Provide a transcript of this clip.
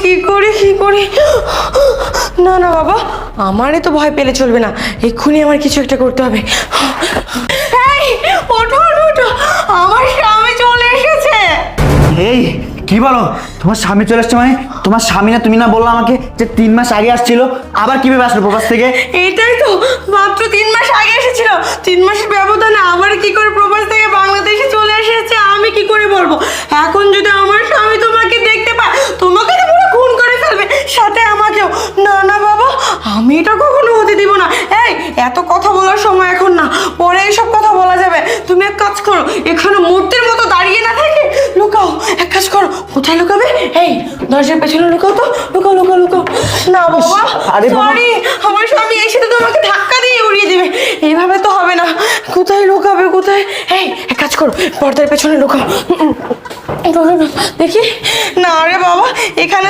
কি করি না না বাবা, আমারে তো ভয় পেলে চলবে না, এক্ষুনি আমার কিছু একটা করতে হবে। এই ওঠো ওঠো ওঠো, আমার স্বামী চলে এসেছে। এই কি বলো, তোমার স্বামী চলে আসছে? মানে তোমার স্বামী না, তুমি না বললো আমাকে যে 3 মাস আগে আসছিল, আবার কিভাবে আসলো প্রবাস থেকে? এটাই তো, মাত্র 3 মাস আগে এসেছিল, 3 মাসের ব্যবধানে আবার কি করে প্রবাস থেকে বাংলাদেশে চলে এসেছে আমি কি করে বলবো? এখন যদি আমার স্বামী তোমাকে দেখতে পায়, তোমাকে তো পুরো খুন করে ফেলবে, সাথে আমাকেও। না না বাবা, আমি এটা কখনো হতে দিব না। এই এত কথা বলার সময় এখন না, পরে এইসব কথা বলা যাবে। তুমি এক কাজ করো, এখানে মূর্তির মতো দাঁড়িয়ে না থেকে লুকাও। এক কাজ করো, কোথায় লুকাবে? এই দরজার পেছনে লুকাও তো, লুকাও লুকাও লুকাও। না বাবা, আরে বাবা। সরি, আমার স্বামী এসে তো তোমাকে ধাক্কা দিয়ে উড়িয়ে দিবে, এইভাবে তো হবে না। কোথায় লুকাবে, কোথায়? এই এক কাজ করো, পর্দার পেছনে লুকাও। দেখি না রে বাবা, এখানে তো